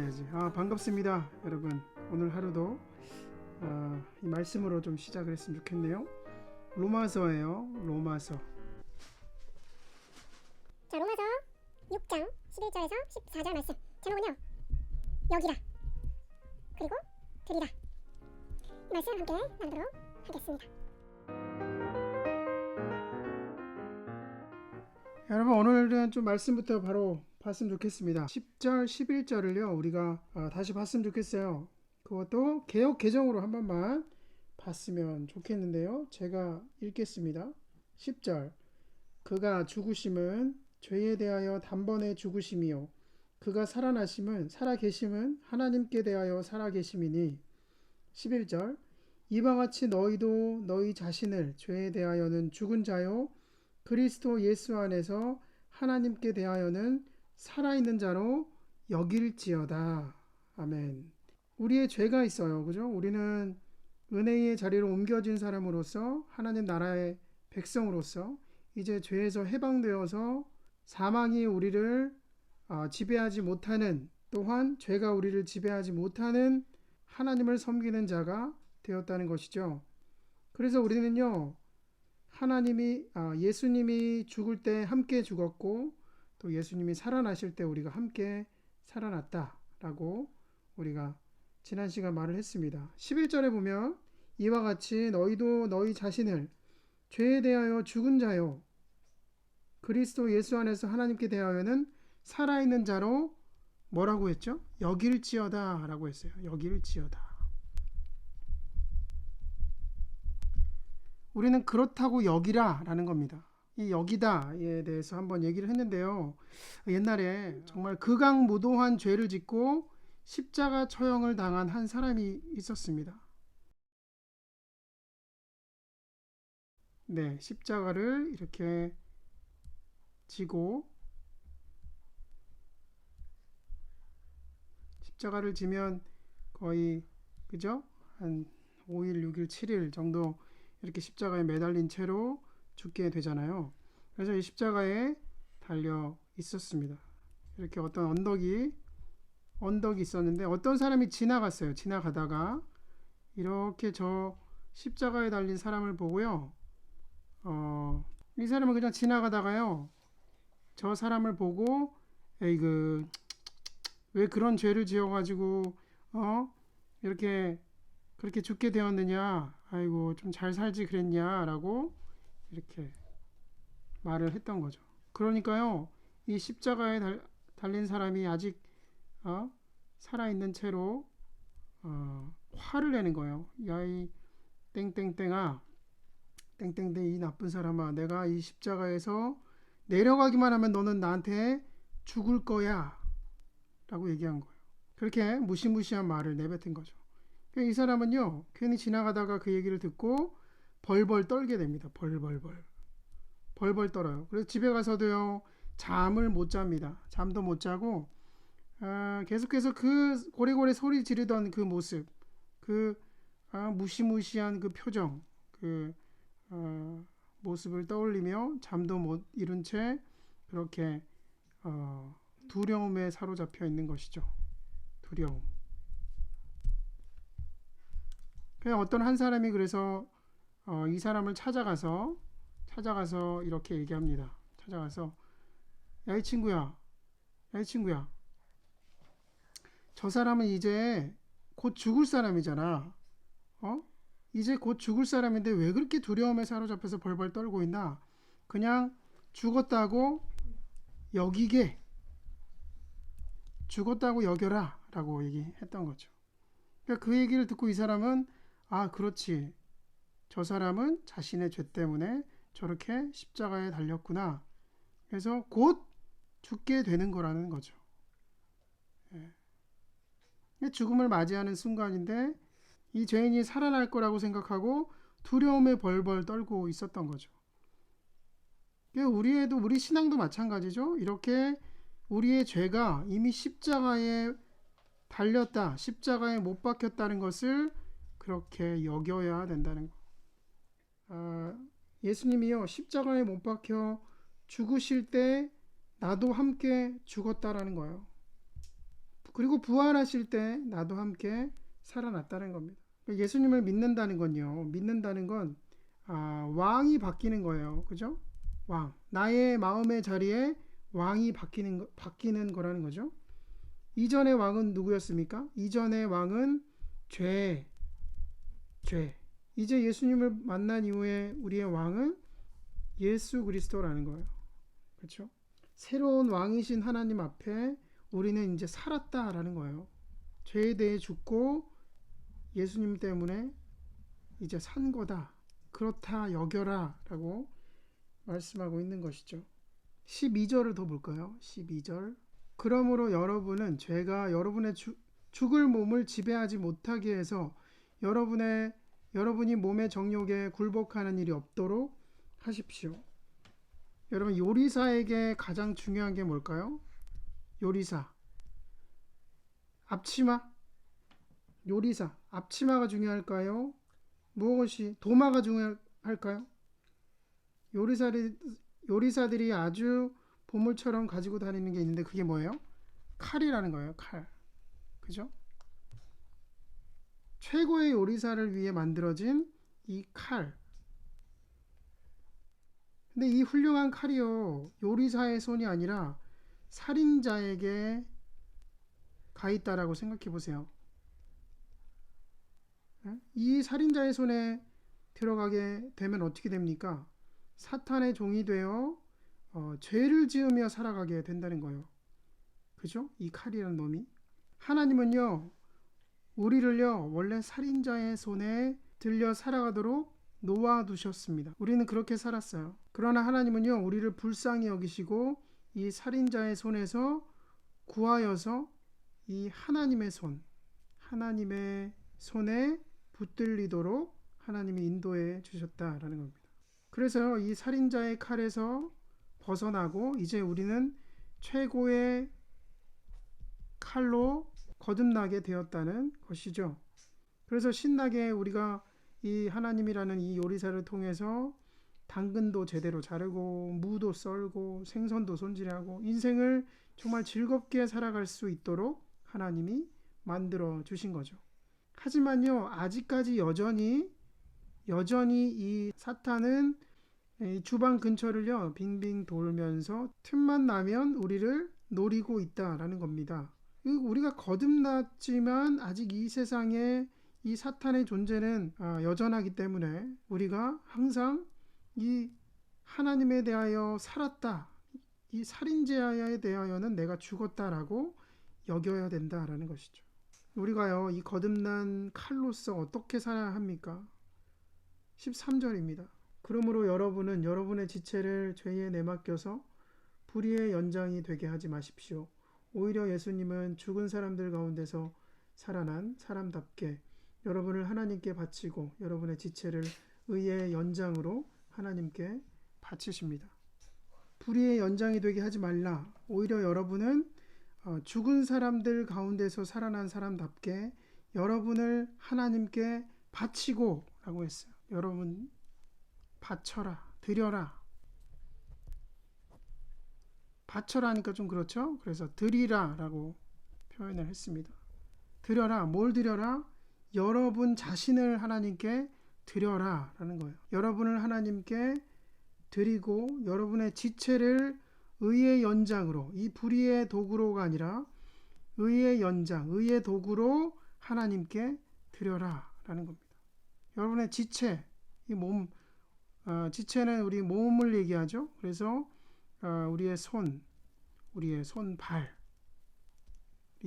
해야지. 반갑습니다, 여러분. 오늘 하루도 이 말씀으로 좀 시작을 했으면 좋겠네요. 로마서예요. 로마서. 자, 로마서 6장 11절에서 14절 말씀. 제목은요, 여기라 그리고 들이라. 이 말씀 함께 나누도록 하겠습니다. 여러분, 오늘은 좀 말씀부터 바로 봤으면 좋겠습니다. 10절 11절을요 우리가 다시 봤으면 좋겠어요. 그것도 개역 개정으로 한 번만 봤으면 좋겠는데요. 제가 읽겠습니다. 10절, 그가 죽으심은 죄에 대하여 단번에 죽으심이요 그가 살아계심은 하나님께 대하여 살아계심이니. 11절, 이와 같이 너희도 너희 자신을 죄에 대하여는 죽은 자요 그리스도 예수 안에서 하나님께 대하여는 살아있는 자로 여길지어다. 아멘. 우리의 죄가 있어요. 그죠? 우리는 은혜의 자리로 옮겨진 사람으로서, 하나님 나라의 백성으로서 이제 죄에서 해방되어서 사망이 우리를 지배하지 못하는, 또한 죄가 우리를 지배하지 못하는 하나님을 섬기는 자가 되었다는 것이죠. 그래서 우리는요, 예수님이 죽을 때 함께 죽었고, 또 예수님이 살아나실 때 우리가 함께 살아났다라고 우리가 지난 시간 말을 했습니다. 11절에 보면 이와 같이 너희도 너희 자신을 죄에 대하여 죽은 자요 그리스도 예수 안에서 하나님께 대하여는 살아있는 자로 뭐라고 했죠? 여길지어다 라고 했어요. 여길지어다. 우리는 그렇다고 여기라 라는 겁니다. 이 여기다에 대해서 한번 얘기를 했는데요. 옛날에 정말 극악무도한 죄를 짓고 십자가 처형을 당한 한 사람이 있었습니다. 네, 십자가를 이렇게 지고, 십자가를 지면 거의, 그죠? 한 5일, 6일, 7일 정도 이렇게 십자가에 매달린 채로 죽게 되잖아요. 그래서 이 십자가에 달려 있었습니다. 이렇게 어떤 언덕이 있었는데 어떤 사람이 지나갔어요. 지나가다가 이렇게 저 십자가에 달린 사람을 보고요. 이 사람은 그냥 지나가다가요. 저 사람을 보고 에이그 왜 그런 죄를 지어가지고 이렇게 그렇게 죽게 되었느냐, 아이고 좀 잘 살지 그랬냐라고 이렇게 말을 했던 거죠. 그러니까요, 이 십자가에 달린 사람이 아직 살아있는 채로 화를 내는 거예요. 야, 이 땡땡땡아, 땡땡땡 이 나쁜 사람아, 내가 이 십자가에서 내려가기만 하면 너는 나한테 죽을 거야 라고 얘기한 거예요. 그렇게 무시무시한 말을 내뱉은 거죠. 이 사람은요, 괜히 지나가다가 그 얘기를 듣고 벌벌 떨게 됩니다. 벌벌 떨어요. 그래서 집에 가서도요, 잠을 못 잡니다. 잠도 못 자고 계속해서 그 고래고래 소리 지르던 그 모습, 그 무시무시한 그 표정, 그 모습을 떠올리며 잠도 못 이룬 채 그렇게 두려움에 사로잡혀 있는 것이죠. 두려움. 그냥 어떤 한 사람이 그래서 이 사람을 찾아가서 이렇게 얘기합니다. 찾아가서 야 이 친구야, 저 사람은 이제 곧 죽을 사람이잖아. 이제 곧 죽을 사람인데 왜 그렇게 두려움에 사로잡혀서 벌벌 떨고 있나? 그냥 죽었다고 여겨라 라고 얘기했던 거죠. 그러니까 그 얘기를 듣고 이 사람은 그렇지, 저 사람은 자신의 죄 때문에 저렇게 십자가에 달렸구나. 그래서 곧 죽게 되는 거라는 거죠. 죽음을 맞이하는 순간인데 이 죄인이 살아날 거라고 생각하고 두려움에 벌벌 떨고 있었던 거죠. 우리 신앙도 마찬가지죠. 이렇게 우리의 죄가 이미 십자가에 달렸다, 십자가에 못 박혔다는 것을 그렇게 여겨야 된다는 거. 예수님이요, 십자가에 못 박혀 죽으실 때 나도 함께 죽었다라는 거예요. 그리고 부활하실 때 나도 함께 살아났다는 겁니다. 예수님을 믿는다는 건요. 믿는다는 건 왕이 바뀌는 거예요. 그죠? 왕. 나의 마음의 자리에 왕이 바뀌는 거라는 거죠. 이전의 왕은 누구였습니까? 이전의 왕은 죄. 이제 예수님을 만난 이후에 우리의 왕은 예수 그리스도라는 거예요. 그렇죠? 새로운 왕이신 하나님 앞에 우리는 이제 살았다라는 거예요. 죄에 대해 죽고 예수님 때문에 이제 산 거다. 그렇다 여겨라 라고 말씀하고 있는 것이죠. 12절을 더 볼까요? 12절. 그러므로 여러분은 죄가 여러분의 죽을 몸을 지배하지 못하게 해서 여러분이 몸의 정욕에 굴복하는 일이 없도록 하십시오. 여러분, 요리사에게 가장 중요한 게 뭘까요? 요리사. 앞치마. 요리사. 앞치마가 중요할까요? 무엇이 도마가 중요할까요? 요리사들이 아주 보물처럼 가지고 다니는 게 있는데 그게 뭐예요? 칼이라는 거예요. 칼. 그죠? 최고의 요리사를 위해 만들어진 이 칼. 근데 이 훌륭한 칼이요. 요리사의 손이 아니라 살인자에게 가 있다라고 생각해 보세요. 이 살인자의 손에 들어가게 되면 어떻게 됩니까? 사탄의 종이 되어 죄를 지으며 살아가게 된다는 거예요. 그죠? 이 칼이라는 놈이. 하나님은요, 우리를요, 원래 살인자의 손에 들려 살아가도록 놓아두셨습니다. 우리는 그렇게 살았어요. 그러나 하나님은요, 우리를 불쌍히 여기시고 이 살인자의 손에서 구하여서 이 하나님의 손에 붙들리도록 하나님이 인도해 주셨다라는 겁니다. 그래서 이 살인자의 칼에서 벗어나고 이제 우리는 최고의 칼로 거듭나게 되었다는 것이죠. 그래서 신나게 우리가 이 하나님이라는 이 요리사를 통해서 당근도 제대로 자르고 무도 썰고 생선도 손질하고 인생을 정말 즐겁게 살아갈 수 있도록 하나님이 만들어 주신 거죠. 하지만요, 아직까지 여전히 이 사탄은 이 주방 근처를요 빙빙 돌면서 틈만 나면 우리를 노리고 있다라는 겁니다. 우리가 거듭났지만 아직 이 세상에 이 사탄의 존재는 여전하기 때문에 우리가 항상 이 하나님에 대하여 살았다, 이 살인자에 대하여는 내가 죽었다라고 여겨야 된다라는 것이죠. 우리가요 이 거듭난 칼로서 어떻게 살아야 합니까? 13절입니다. 그러므로 여러분은 여러분의 지체를 죄에 내맡겨서 불의의 연장이 되게 하지 마십시오. 오히려 예수님은 죽은 사람들 가운데서 살아난 사람답게 여러분을 하나님께 바치고 여러분의 지체를 의의 연장으로 하나님께 바치십니다. 불의의 연장이 되게 하지 말라. 오히려 여러분은 죽은 사람들 가운데서 살아난 사람답게 여러분을 하나님께 바치고 라고 했어요. 여러분 바쳐라, 드려라. 바쳐라 하니까 좀 그렇죠? 그래서 드리라 라고 표현을 했습니다. 드려라, 뭘 드려라? 여러분 자신을 하나님께 드려라 라는 거예요. 여러분을 하나님께 드리고 여러분의 지체를 의의 연장으로, 이 불의의 도구로가 아니라 의의 연장, 의의 도구로 하나님께 드려라 라는 겁니다. 여러분의 지체, 이 몸, 지체는 우리 몸을 얘기하죠. 그래서 우리의 손, 발이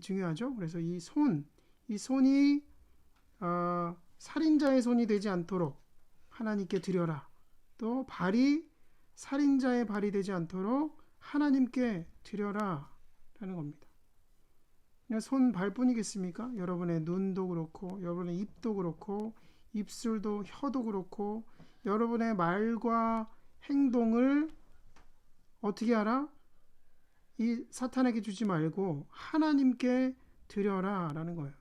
중요하죠. 그래서 이 손이 살인자의 손이 되지 않도록 하나님께 드려라. 또 발이 살인자의 발이 되지 않도록 하나님께 드려라 라는 겁니다. 그냥 손, 발뿐이겠습니까? 여러분의 눈도 그렇고 여러분의 입도 그렇고 입술도, 혀도 그렇고 여러분의 말과 행동을 어떻게 하라? 이 사탄에게 주지 말고 하나님께 드려라 라는 거예요.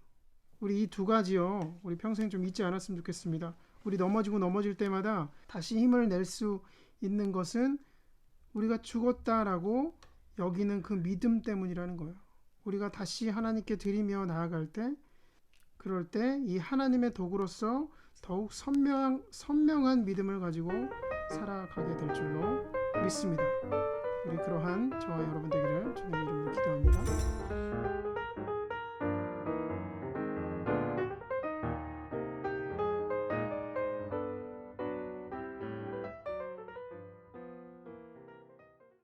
우리 이 두 가지요, 우리 평생 좀 잊지 않았으면 좋겠습니다. 우리 넘어질 때마다 다시 힘을 낼 수 있는 것은 우리가 죽었다라고 여기는 그 믿음 때문이라는 거예요. 우리가 다시 하나님께 드리며 나아갈 때, 그럴 때 이 하나님의 도구로서 더욱 선명한 믿음을 가지고 살아가게 될 줄로 믿습니다. 우리 그러한 저와 여러분 되기를 주님 이름으로 기도합니다.